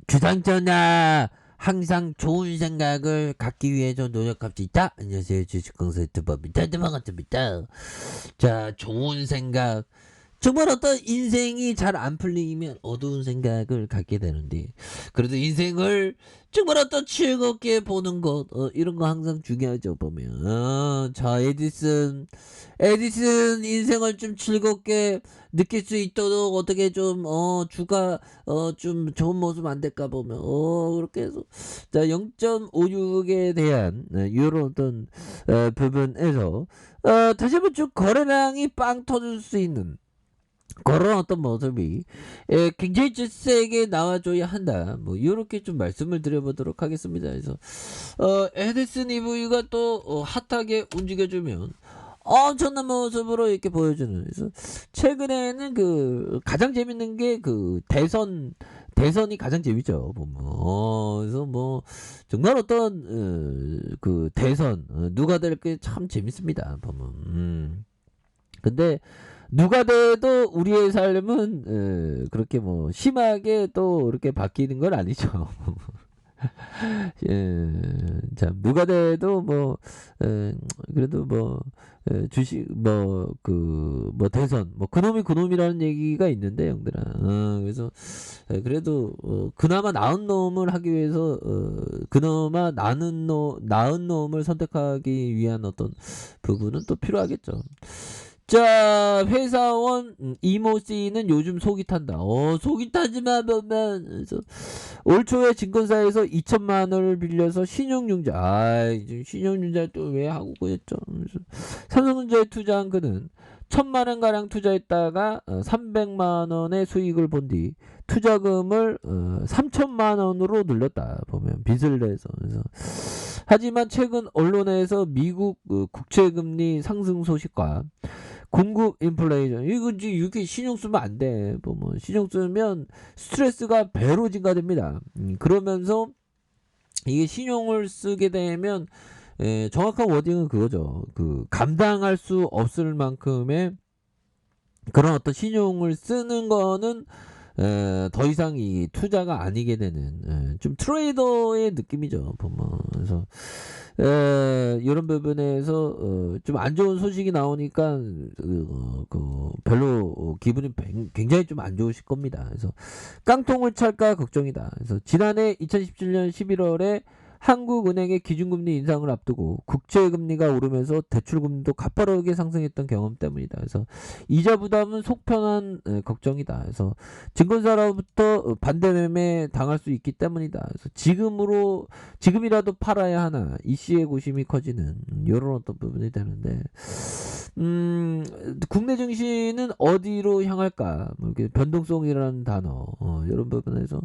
주상전하, 항상 좋은 생각을 갖기 위해서 노력합시다. 안녕하세요, 주식공사 유튜버입니다. 반갑습니다. 자, 좋은 생각. 정말 어떤 인생이 잘 안 풀리면 어두운 생각을 갖게 되는데, 그래도 인생을 정말 어떤 즐겁게 보는 것, 이런 거 항상 중요하죠, 보면. 자, 에디슨 인생을 좀 즐겁게 느낄 수 있도록 어떻게 좀, 좀 좋은 모습 안 될까 보면, 그렇게 해서, 자, 0.56에 대한, 이런 어떤, 부분에서, 다시 한번 쭉 거래량이 빵 터질 수 있는, 그런 어떤 모습이 굉장히 좀 세게 나와줘야 한다. 뭐 이렇게 좀 말씀을 드려보도록 하겠습니다. 그래서 에디슨 EV가 또 핫하게 움직여주면 엄청난 모습으로 이렇게 보여주는. 그래서 최근에는 그 가장 재밌는 게 그 대선이 가장 재밌죠. 보면 그래서 뭐 정말 어떤 그 대선 누가 될게 참 재밌습니다. 보면 근데 누가 돼도 우리의 삶은 그렇게 뭐 심하게 또 이렇게 바뀌는 건 아니죠. 예, 참 누가 돼도 뭐 그래도 뭐 주식 뭐 그 뭐 대선 뭐 그놈이 그놈이라는 얘기가 있는데 형들아. 그래서 그래도 그나마 나은 놈을 하기 위해서 그나마 나은 놈을 선택하기 위한 어떤 부분은 또 필요하겠죠. 자, 회사원 이모 씨는 요즘 속이 탄다. 속이 타지만 보면 그래서 올 초에 증권사에서 2천만 원을 빌려서 신용융자. 신용융자 또 왜 하고 그랬죠? 삼성전자에 투자한 그는 1,000만 원 가량 투자했다가 300만 원의 수익을 본 뒤 투자금을 3천만 원으로 늘렸다. 보면 빚을 내서. 그래서 하지만 최근 언론에서 미국 국채금리 상승 소식과 공급 인플레이션 이거 이렇게 신용 쓰면 안 돼. 보면 신용 쓰면 스트레스가 배로 증가됩니다. 그러면서 이게 신용을 쓰게 되면 정확한 워딩은 그거죠. 그 감당할 수 없을 만큼의 그런 어떤 신용을 쓰는 거는 더 이상 이 투자가 아니게 되는 좀 트레이더의 느낌이죠. 보면 그래서 이런 부분에서 좀 안 좋은 소식이 나오니까 별로 기분이 굉장히 좀 안 좋으실 겁니다. 그래서 깡통을 찰까 걱정이다. 그래서 지난해 2017년 11월에 한국은행의 기준금리 인상을 앞두고 국채금리가 오르면서 대출금리도 가파르게 상승했던 경험 때문이다. 그래서 이자 부담은 속편한 걱정이다. 그래서 증권사로부터 반대 매매 당할 수 있기 때문이다. 그래서 지금이라도 팔아야 하나 이 씨의 고심이 커지는 이런 어떤 부분이 되는데 국내 증시는 어디로 향할까? 뭐 이렇게 변동성이라는 단어 이런 부분에서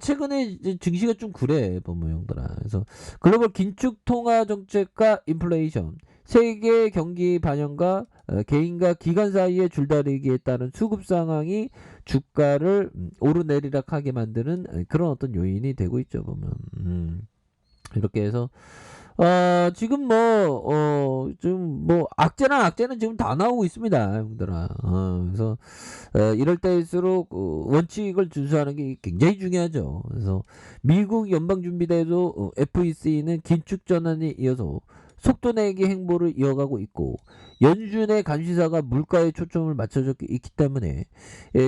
최근에 증시가 좀 그래 보면 형들아. 그래서 글로벌 긴축 통화 정책과 인플레이션, 세계 경기 반영과 개인과 기관 사이의 줄다리기에 따른 수급 상황이 주가를 오르내리락하게 만드는 그런 어떤 요인이 되고 있죠 보면. 이렇게 해서 지금 지금 악재는 지금 다 나오고 있습니다, 형들아. 그래서, 이럴 때일수록, 원칙을 준수하는 게 굉장히 중요하죠. 그래서, 미국 연방준비대도 FEC는 긴축 전환에 이어서 속도 내기 행보를 이어가고 있고, 연준의 감시사가 물가에 초점을 맞춰져 있기 때문에,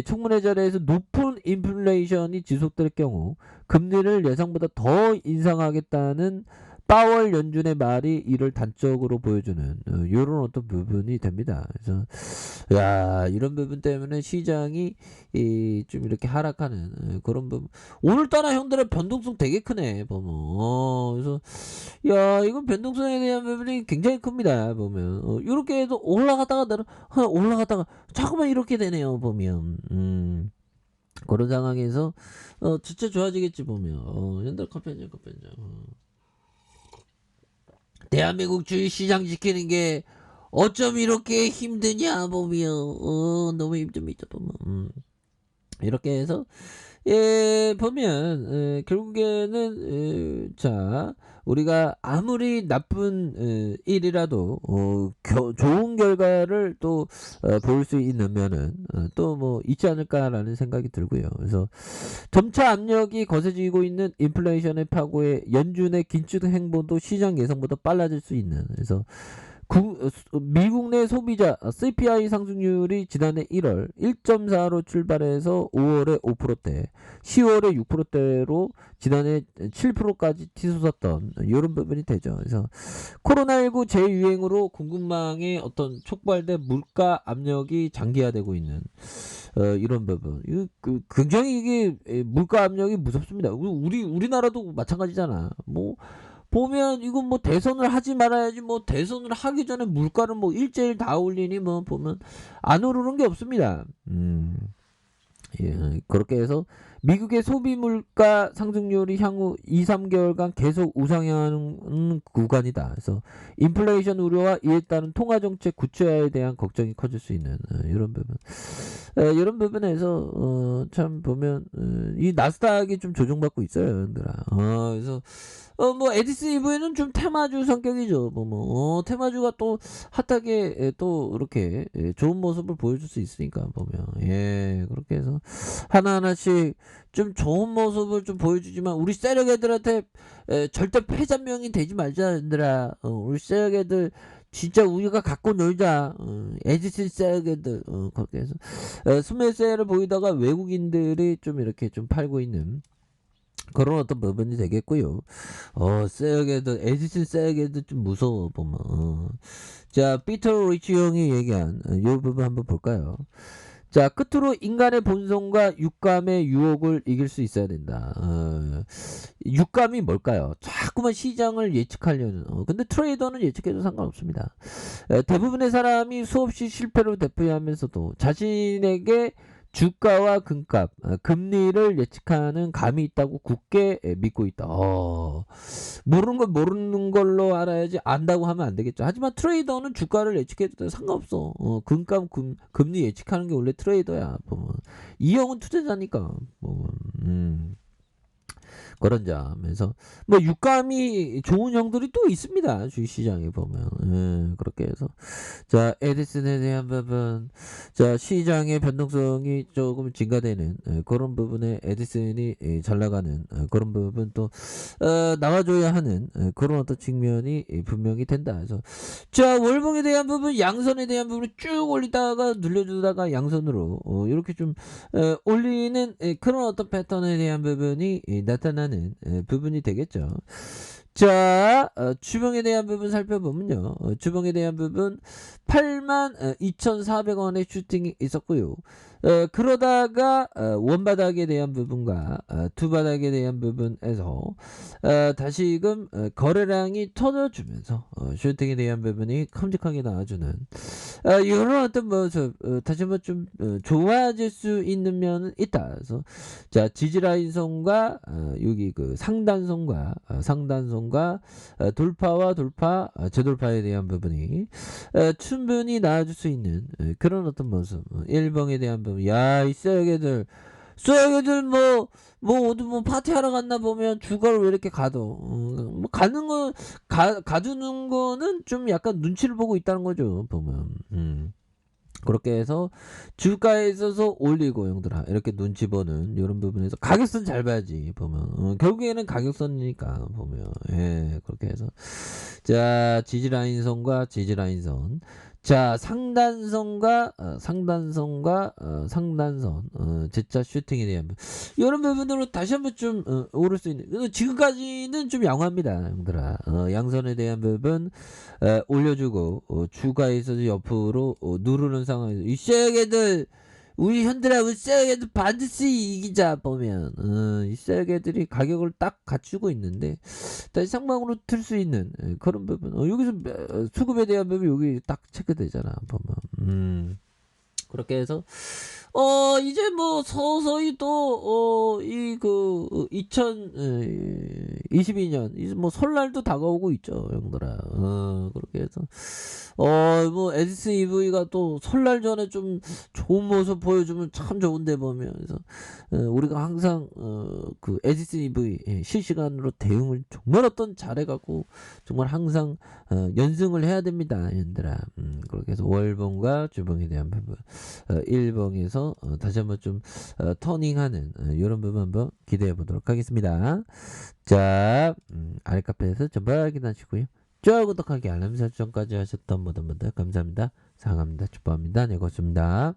청문회 자리에서 높은 인플레이션이 지속될 경우, 금리를 예상보다 더 인상하겠다는 파월 연준의 말이 이를 단적으로 보여주는 이런 어떤 부분이 됩니다. 그래서 이런 부분 때문에 시장이 좀 이렇게 하락하는 그런 부분. 오늘따라 형들의 변동성 되게 크네 보면. 그래서 이건 변동성에 대한 부분이 굉장히 큽니다 보면. 이렇게 해서 올라갔다가 자꾸만 이렇게 되네요 보면. 그런 상황에서 진짜 좋아지겠지 보면. 현대 커피 한잔. 대한민국 주식시장 지키는 게 어쩜 이렇게 힘드냐 보면 너무 힘듭니다 보면. 이렇게 해서 보면 결국에는 자 우리가 아무리 나쁜 일이라도 좋은 결과를 또 볼 수 있는 면은 또 뭐 있지 않을까라는 생각이 들고요. 그래서 점차 압력이 거세지고 있는 인플레이션의 파고에 연준의 긴축 행보도 시장 예상보다 빨라질 수 있는, 그래서 미국 내 소비자 CPI 상승률이 지난해 1월 1.4로 출발해서 5월에 5%대, 10월에 6%대로 지난해 7%까지 치솟았던 이런 부분이 되죠. 그래서 코로나19 재유행으로 공급망에 어떤 촉발된 물가 압력이 장기화되고 있는 이런 부분. 굉장히 이게 물가 압력이 무섭습니다. 우리나라도 마찬가지잖아. 뭐 보면 이건 뭐 대선을 하지 말아야지, 뭐 대선을 하기 전에 물가를 뭐 일제일 다 올리니 뭐 보면 안 오르는 게 없습니다. 예, 그렇게 해서 미국의 소비 물가 상승률이 향후 2~3개월간 계속 우상향하는 구간이다. 그래서 인플레이션 우려와 이에 따른 통화 정책 구체화에 대한 걱정이 커질 수 있는 이런 부분. 이런 부분에서 참 보면 이 나스닥이 좀 조정받고 있어요, 여러분들아. 그래서 뭐 에디슨 이브에는 좀 테마주 성격이죠. 테마주가 또 핫하게 또 이렇게 좋은 모습을 보여줄 수 있으니까 보면, 예, 그렇게 해서 하나하나씩 좀 좋은 모습을 좀 보여주지만 우리 세력 애들한테 절대 패잔명이 되지 말자, 얘들아. 우리 세력 애들 진짜 우리가 갖고 놀자. 에디슨 세력 애들 그렇게 해서 스매세를 보이다가 외국인들이 좀 이렇게 좀 팔고 있는 그런 어떤 부분이 되겠고요. 세어게도 에디슨 세어게도 좀 무서워 보면. 자, 피터 리치 형이 얘기한 요 부분 한번 볼까요? 자, 끝으로 인간의 본성과 육감의 유혹을 이길 수 있어야 된다. 육감이 뭘까요? 자꾸만 시장을 예측하려는. 근데 트레이더는 예측해도 상관없습니다. 대부분의 사람이 수없이 실패로 대표하면서도 자신에게 주가와 금값, 금리를 예측하는 감이 있다고 굳게 믿고 있다. 모르는 건 모르는 걸로 알아야지 안다고 하면 안 되겠죠. 하지만 트레이더는 주가를 예측해도 상관없어. 금값, 금리 예측하는 게 원래 트레이더야. 보면. 이 형은 투자자니까. 보면. 그런 점에서 뭐 육감이 좋은 형들이 또 있습니다. 주식시장에 보면. 그렇게 해서 자, 에디슨에 대한 부분, 자, 시장의 변동성이 조금 증가되는 그런 부분에 에디슨이 잘 나가는 그런 부분 또 나와줘야 하는 그런 어떤 측면이 분명히 된다. 그래서 자, 월봉에 대한 부분, 양선에 대한 부분을 쭉 올리다가 눌려주다가 양선으로 이렇게 좀 올리는 그런 어떤 패턴에 대한 부분이 나타나는 부분이 되겠죠. 자, 주봉에 대한 부분 살펴보면요. 주봉에 대한 부분 82,400원의 슈팅이 있었고요. 그러다가 원바닥에 대한 부분과 두바닥에 대한 부분에서 다시금 거래량이 터져주면서 슈팅에 대한 부분이 큼직하게 나와주는 이런 어떤 모습, 다시 한번 좀 좋아질 수 있는 면은 있다. 그래서 자, 지지라인선과 여기 그 상단선과 돌파와 재돌파에 대한 부분이 충분히 나아질 수 있는 그런 어떤 모습. 일봉에 대한 부분. 야, 이 쇠개들 어디 파티하러 갔나 보면 주가를 왜 이렇게 가도 뭐 가는 거 가두는 거는 좀 약간 눈치를 보고 있다는 거죠, 보면. 그렇게 해서 주가에 있어서 올리고 형들아 이렇게 눈치 보는 이런 부분에서 가격선 잘 봐야지 보면. 결국에는 가격선이니까 보면. 예, 그렇게 해서 자, 지지라인선과 지지라인선, 자, 상단선과 상단선 제자 슈팅에 대한 이런 부분으로 다시 한번 좀 오를 수 있는. 지금까지는 좀 양호합니다, 형들아. 양선에 대한 부분 올려주고 주가에서 옆으로 누르는 상황에서 이 쎄개들, 우리 현들아, 우리 쎄개들 반드시 이기자 보면. 이 쎄개들이 가격을 딱 갖추고 있는데 다시 상방으로 틀 수 있는 그런 부분. 여기서 수급에 대한 부분 여기 딱 체크되잖아 보면. 그렇게 해서 이제 뭐 서서히 또 2022년 이제 뭐 설날도 다가오고 있죠, 형들아. 그렇게 해서 뭐 에디슨 EV가 또 설날 전에 좀 좋은 모습 보여주면 참 좋은데 보면. 그래서 우리가 항상 그 에디슨 EV 실시간으로 대응을 정말 잘해갖고 정말 항상 연승을 해야 됩니다, 얘들아. 그렇게 해서 월봉과 주봉에 대한 부분, 일봉에서 다시 한번 좀 터닝하는 이런 부분 한번 기대해 보도록 하겠습니다. 자, 아래 카페에서 전부 확인하시고요. 좋아요, 구독하기, 알람 설정까지 하셨던 모든 분들 감사합니다. 사랑합니다. 축복합니다. 네, 고맙습니다.